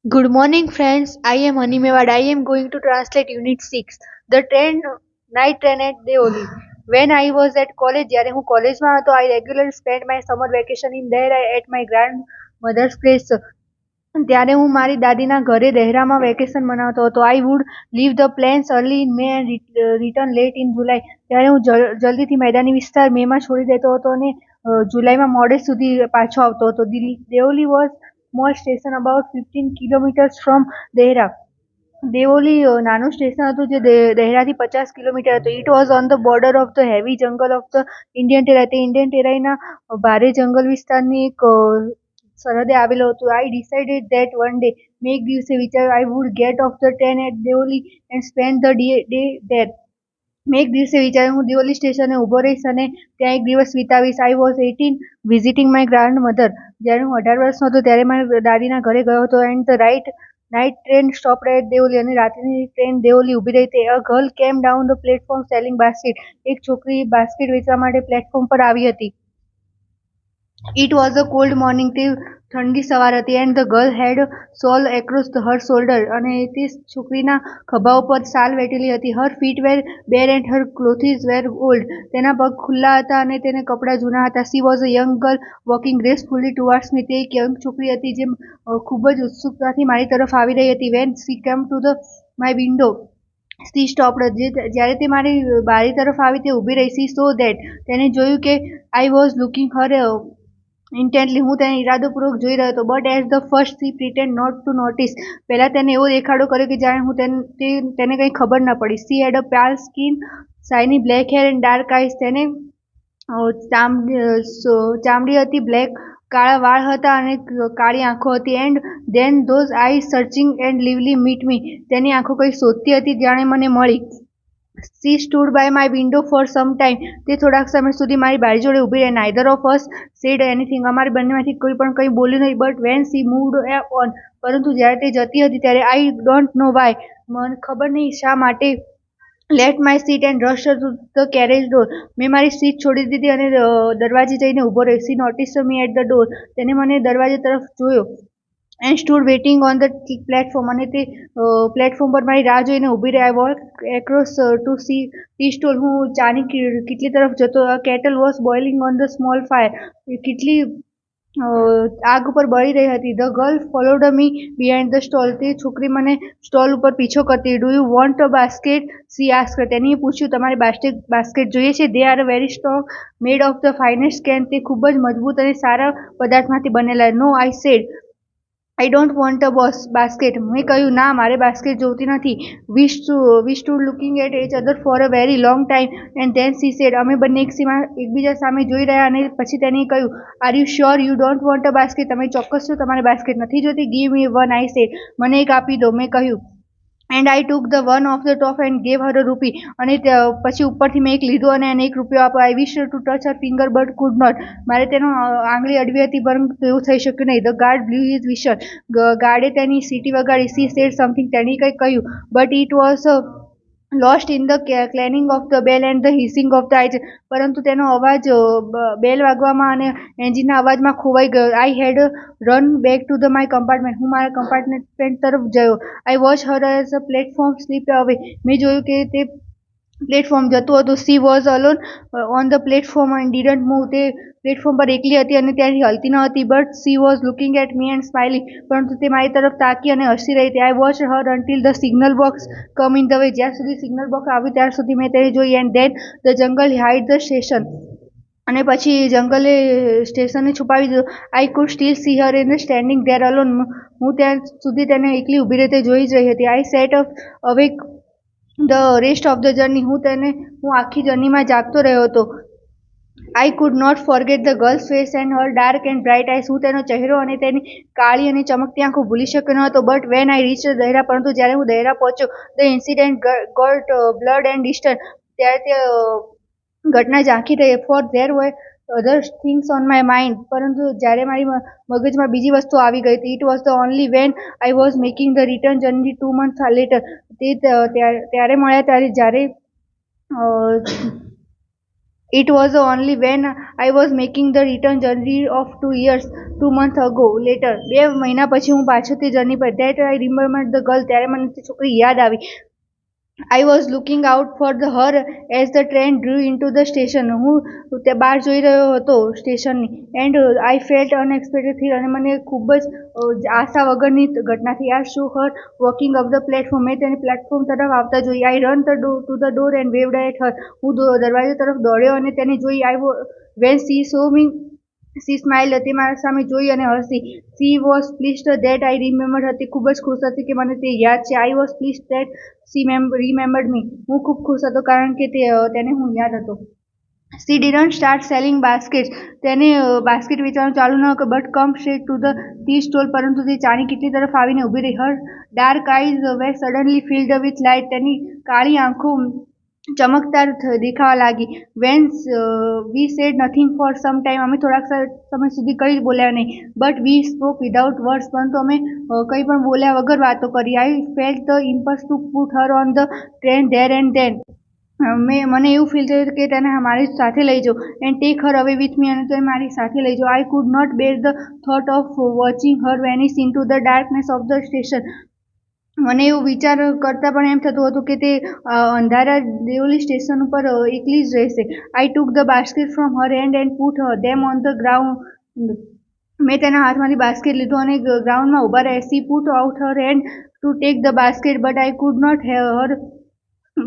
Good morning, friends. I am Hani Mewad. I am going to translate Unit 6, the train, night train at Deoli. When I was at college, જ્યારે હું કોલેજમાં હતો, I regularly spent my summer vacation in there at my grandmother's place. ત્યારે હું મારી દાદીના ઘરે દહેરામાં vacation મનાવતો હતો. I would leave the plains early in May and return late in July. ત્યારે હું જલ્દીથી મેદાની વિસ્તાર મેમાં છોડી દેતો હતો અને જુલાઈમાં મોડે સુધી પાછો આવતો હતો. Deoli was small station about 15 kilometers from દહેરા. Deoli નાનું સ્ટેશન હતું જે દહેરાથી 50 કિલોમીટર હતું. It was on the border of the heavy જંગલ ઓફ ધ ઇન્ડિયન ટેરાઈ. તે ઇન્ડિયન ટેરાઈના ભારે જંગલ વિસ્તારની એક સરહદે આવેલો હતો. I decided that one day, મેં એક દિવસે વિચાર્યું, I would get off the train at Deoli and spend the day there. મેં એક દિવસે વિચાર્યું હું દેવલી સ્ટેશને ઊભો રહીશ અને ત્યાં એક દિવસ વિતાવીશ. I was 18 visiting my grandmother. જ્યારે હું 18 વર્ષનો હતો ત્યારે મારા દાદીના ઘરે ગયો હતો. And the night train stop at Deoli અને રાત્રિની ટ્રેન દેવલી ઊભી રહી હતી. A girl came down the platform selling basket. એક છોકરી બાસ્કેટ વેચવા માટે પ્લેટફોર્મ પર આવી હતી. It was a cold morning. તે ઠંડી સવાર હતી. And the girl had shawl across her shoulder. અને તે છોકરીના ખભા ઉપર શાલ વેટેલી હતી. Her feet were bare and her clothes were old. તેના પગ ખુલ્લા હતા અને તેને કપડાં જૂના હતા. She was a young girl walking gracefully towards me. તે એક યંગ છોકરી હતી જે ખૂબ જ ઉત્સુકતાથી મારી તરફ આવી રહી હતી. When she came to the my window she stopped. જ્યારે તે મારી બારી તરફ આવી તે ઊભી રહી. She saw that. તેને જોયું કે આઈ વોઝ લુકિંગ હર ઇન્ટેન્ટલી. હું તેને ઇરાદોપૂર્વક જોઈ રહ્યો હતો. But as the first she pretend not to notice. પહેલાં તેને એવો દેખાડો કર્યો કે જાણે હું તેને કંઈ ખબર ન પડી. She had a Pal skin, shiny black hair and dark eyes. તેને ચામડી હતી બ્લેક, કાળા વાળ હતા અને કાળી આંખો હતી. And then those eyes searching and lively meet me. તેની આંખો કંઈ શોધતી હતી જાણે મને મળી. She stood by my window for some time. તે થોડાક સમય સુધી મારી બારી જોડે ઊભી રહી. Neither of us said anything. અમારી બંનેમાંથી કોઈ પણ કંઈ બોલ્યું નહીં. But when she moved on. પરંતુ જ્યારે તે જતી હતી ત્યારે આઈ ડોન્ટ નો વાય. મને ખબર નહીં શા માટે. Let my seat and rush to the carriage door. મેં મારી સીટ છોડી દીધી અને દરવાજે જઈને ઊભો રહ્યો. She notice me at the door. તેને મને દરવાજે તરફ જોયો. And stood waiting on the platform. અને તે પ્લેટફોર્મ પર મારી રાહ જોઈને ઊભી રહી. I walk across to tea stall. હું ચાની કીટલી તરફ જતો. Kettle was boiling on the small fire. કીટલી આગ ઉપર બળી રહી હતી. The girl followed me behind the stall. તે છોકરી મને સ્ટોલ ઉપર પીછો કરતી. Do you want a basket, she asked. તેણીએ પૂછ્યું, તમારે બાસ્કેટ જોઈએ છે? They are very strong, made of the finest cane. તે ખૂબ જ મજબૂત અને સારા પદાર્થમાંથી બનેલા. No, I said. I don't want a basket. મેં કહ્યું, ના, મારે બાસ્કેટ જોઈતી નથી. We stood looking at each other for a very long time and then she said. અમે બંને એકબીજા સામે જોઈ રહ્યા અને પછી તેણે કહ્યું, are you sure you don't want a basket? તમે ચોક્કસ છો તમારે બાસ્કેટ નથી જોઈતી? Give me one, I said. મને એક આપી દો, મેં કહ્યું. And I took the one of the top and gave her a rupee. અને પછી ઉપરથી મેં એક લીધો અને એને 1 રૂપિયો આપ્યો. I wish to touch her finger but could not. મારે તેનો આંગળી અડવી હતી પરંતુ એવું થઈ શક્યું નહીં. The guard blew his whistle. ગાર્ડે તેની સીટી વગાડી. She said something. તેણે કંઈક કહ્યું. But it was lost in the clanging of the bell and the hissing of the age. પરંતુ તેનો અવાજ બેલ વાગવામાં અને એન્જિનના અવાજમાં ખોવાઈ ગયો. I had run back to the my compartment. હું મારા કમ્પાર્ટમેન્ટ તરફ ગયો. I watch her as a platform slip away. મેં જોયું કે તે પ્લેટફોર્મ જતું હતું. She was alone on the platform and didn't move. તે પ્લેટફોર્મ પર એકલી હતી અને ત્યાંથી હલતી ન હતી. But she was looking at me and smiling. પરંતુ તે મારી તરફ તાકી અને હસી રહી હતી. I watch Har until the signal box come in the way. જ્યાં સુધી સિગ્નલ બોક્સ આવ્યું ત્યાં સુધી મેં તેને જોઈ. And then the jungle hide the station. અને પછી જંગલે સ્ટેશનને છુપાવી દીધું. I could steel C her in standing there alone. હું ત્યાં સુધી તેને એકલી ઊભી રીતે જોઈ જ રહી હતી. I sat awake the rest of the journey. હું આખી જર્નીમાં જાગતો રહ્યો હતો. I could not forget the girl's face and her dark and bright eyes. હું તેનો ચહેરો અને તેની કાળી અને ચમકતી આંખો ભૂલી શક્યો ન હતો. But when I reach Dehra. પરંતુ જ્યારે હું દહેરા પહોંચ્યો, the incident got blood and distance. ત્યારે તે ઘટના ઝાંખી થઈ. For there were other things on my mind. પરંતુ જ્યારે મારી મગજમાં બીજી વસ્તુ આવી ગઈ હતી. It was the only when I was making the return journey 2 months later. તે ત્યારે મળ્યા ત્યારે જ્યારે It was only when I was making the return journey of 2 years, 2 months ago, later, 2 મહિના પછી હું પાછો તે જર્ની પર, that I remembered the girl, ત્યારે મને તે છોકરી યાદ આવી. I was looking out for her as the train drew into the station. હું તે બહાર જોઈ રહ્યો હતો સ્ટેશનની. And I felt unexpected thrill, અને મને ખૂબ જ આશા વગરની ઘટના થઈ. I saw her walking up the platform. મેં તેને પ્લેટફોર્મ તરફ આવતા જોઈ. I ran to the door and waved at her. હું દરવાજા તરફ દોડ્યો અને તેને જોઈ. When she saw me, she smiled. તે મારા સામે જોઈ અને હસી. She was pleased that I remembered her. તે ખૂબ જ ખુશ હતી કે મને તે યાદ છે. I was pleased that she remembered me. હું ખૂબ ખુશ હતો કારણ કે તેને હું યાદ હતો. She didn't start selling baskets. તેને બાસ્કેટ વેચવાનું ચાલુ ન કર્યું. But come straight to the tea stall. પરંતુ તે ચાની કિટલી તરફ આવીને ઊભી રહી. Her dark eyes were suddenly filled with light. તેની કાળી આંખો ચમકદાર દેખાવા લાગી. When we said nothing for some time, અમે થોડાક સમય સુધી કંઈ જ બોલ્યા નહીં. But we spoke without words. પરંતુ અમે કંઈ પણ બોલ્યા વગર વાતો કરી. I felt the impulse to put her on the train there and then. મને એવું ફીલ થયું કે તેને મારી સાથે લઈ જાઉં. And take her away with me. અને તેને મારી સાથે લઈ જાઉં. I could not bear the thought of watching her vanish into the darkness of the station. મને એવું વિચાર કરતાં પણ એમ થતું હતું કે તે અંધારા દેવલી સ્ટેશન ઉપર એકલી જ રહેશે. I took the basket from her hand and put them on the ground. મેં તેના હાથમાંથી બાસ્કેટ લીધું અને ગ્રાઉન્ડમાં ઊભા રહ્યા. She put out her hand to take the basket,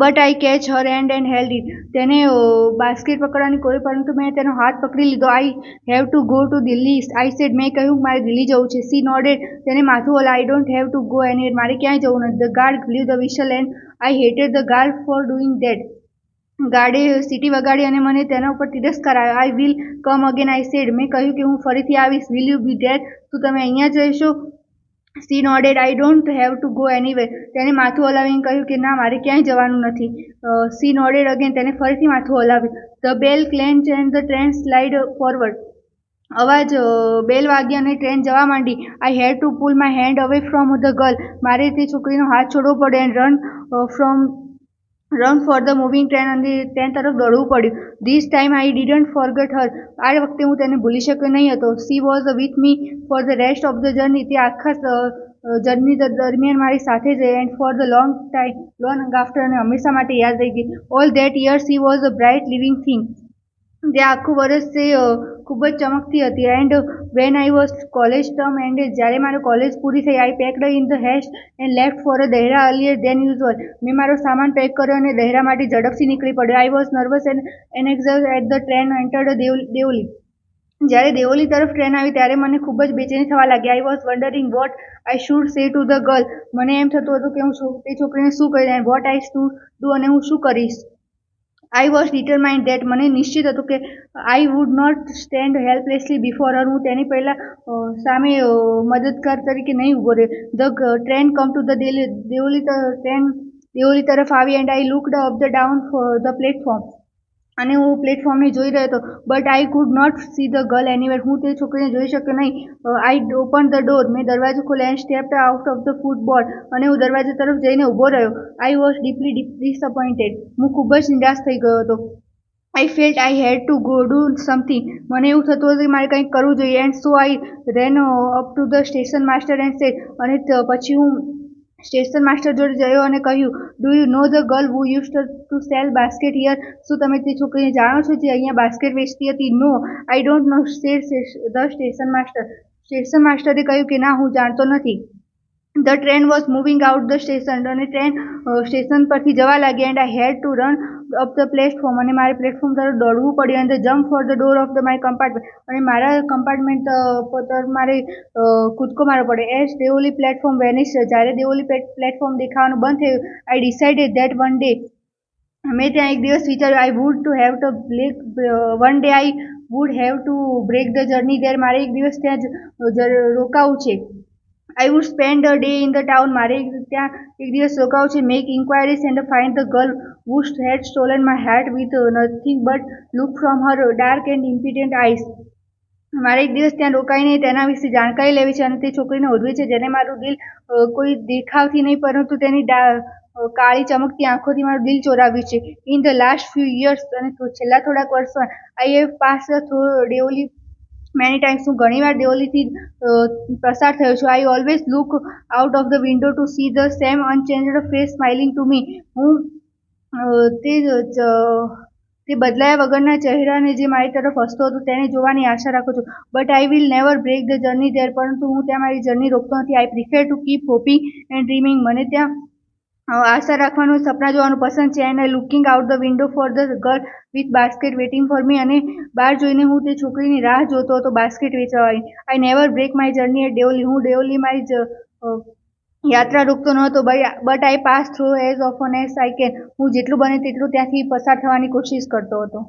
but I catch her hand and held it. તેને basket પકડવાની કોઈ, પરંતુ મેં તેનો હાથ પકડી લીધો. I have to go to Delhi, I said. મેં કહ્યું મારે દિલ્હી જવું છે. She nodded. તેને માથું હલાવ્યું. I don't have to go anywhere. મારે ક્યાંય જવું નથી. The guard blew the whistle and I hated the guard for doing that. ગાર્ડે સીટી વગાડી અને મને તેના ઉપર તિરસ્કાર આવ્યો. I will come again, I said. મેં કહ્યું કે હું ફરીથી આવીશ. Will you be there? શું તમે અહીંયા જ રહેશો? She nodded. I don't have to go anywhere. તેને માથું હલાવીને કહ્યું કે ના, મારે ક્યાંય જવાનું નથી. She nodded again. તેને ફરીથી માથું હલાવ્યું. The bell clanged and the train slid forward. અવાજ બેલ વાગી અને ટ્રેન જવા માંડી. I had to pull my hand away from the girl. મારે તે છોકરીનો હાથ છોડવો પડ્યો. And run for the moving train. અને ટ્રેન તરફ દોડવું પડ્યું. This time I didn't forget her. આ વખતે હું તેને ભૂલી શક્યો નહીં હતો. She was with me for the rest of the journey. તે આખા જર્ની દરમિયાન મારી સાથે જ. And for the long after. અને હંમેશા માટે યાદ રહી ગઈ. All that year she was a bright living thing. તે આખું વર્ષ તે ખૂબ જ ચમકતી હતી. And when I was college term ended, જ્યારે મારો કોલેજ પૂરી થઈ, I packed in the haste and left for Dehra earlier than usual. મેં મારો સામાન પેક કર્યો અને દહેરા માટે ઝડપથી નીકળી પડ્યો. I was nervous and anxious as the train entered Deoli. જ્યારે દેવલી તરફ ટ્રેન આવી ત્યારે મને ખૂબ જ બેચેની થવા લાગી. I was wondering what I should say to the girl. મને એમ થતું હતું કે હું તે છોકરીને શું કહીશ. And what I should do. અને હું શું કરીશ. I was determined that. મને નિશ્ચિત હતું કે I would not stand helplessly before her. હું તેની પહેલા સામે મદદગાર તરીકે નહીં ઊભો રહ્યો. The train come to the train Deoli તરફ આવી. And I looked up down for the platform. અને હું પ્લેટફોર્મને જોઈ રહ્યો હતો. But I could not see the girl anywhere. હું તે છોકરીને જોઈ શક્યો નહીં. I opened the door. મેં દરવાજો ખોલ્યો. And stepped out of the footboard. અને હું દરવાજા તરફ જઈને ઊભો રહ્યો. I was deeply disappointed. હું ખૂબ જ નિરાશ થઈ ગયો હતો. I felt I had to go do something. મને એવું થતું હતું કે મારે કંઈક કરવું જોઈએ. And so I ran up to the station master and said. અને પછી હું સ્ટેશન માસ્ટર જોડે ગયો અને કહ્યું, do you know the girl who used to sell basket here? શું તમે તે છોકરીને જાણો છો જે અહીંયા બાસ્કેટ વેચતી હતી? No, I don't know, said the station master. Station માસ્ટરે કહ્યું કે ના, હું જાણતો નથી. The train was moving out the station. અને ટ્રેન સ્ટેશન પરથી જવા લાગી. And I had to run up the platform. અને મારે પ્લેટફોર્મ તરફ દોડવું પડ્યું. And jump for the door of my compartment. અને મારા કમ્પાર્ટમેન્ટ તરફ મારે કૂદકો મારવો પડ્યો. As Deoli platform vanished. જ્યારે દેવલી પ્લેટફોર્મ દેખાવાનું બંધ થયું, I decided that one day. મેં ત્યાં એક દિવસ વિચાર્યું. I would have to break the journey there. મારે એક દિવસ ત્યાં રોકાવું છે. I would spend a day in the town. મારે ત્યાં એક દિવસ રોકાવું છે. Make inquiries and find the girl who had stolen my heart with nothing but look from her dark and impudent eyes. મારે એક દિવસ ત્યાં રોકાઈને તેના વિશે જાણકારી લેવી છે અને તે છોકરીને શોધવી છે જેને મારું દિલ કોઈ દેખાવથી નહીં પરંતુ તેની કાળી ચમકતી આંખોથી મારું દિલ ચોરાવ્યું છે. In the last few years, અને છેલ્લા થોડાક વર્ષમાં, I have pass through Deoli many times, હું ઘણીવાર દેવલીથી પસાર થયો છું. I always look out of the window to see the same unchanged face smiling to me. હું તે બદલાયા વગરના ચહેરાને જે મારી તરફ હસતો હતો તેને જોવાની આશા રાખું છું. But I will never break the journey there, પરંતુ હું ત્યાં મારી જર્ની રોકતો નથી. I prefer to keep hoping and dreaming. મને ત્યાં આશા રાખવાનું, સપના જોવાનું પસંદ છે. And looking out the window for the girl with basket waiting for me, અને બહાર જોઈને હું તે છોકરીની રાહ જોતો હતો બાસ્કેટ વેચવાવાળી. I never break my journey at Deoli. હું દેવલી મારી યાત્રા રોકતો નહોતો, but I pass through as often as I can. હું જેટલું બને તેટલું ત્યાંથી પસાર થવાની કોશિશ કરતો હતો.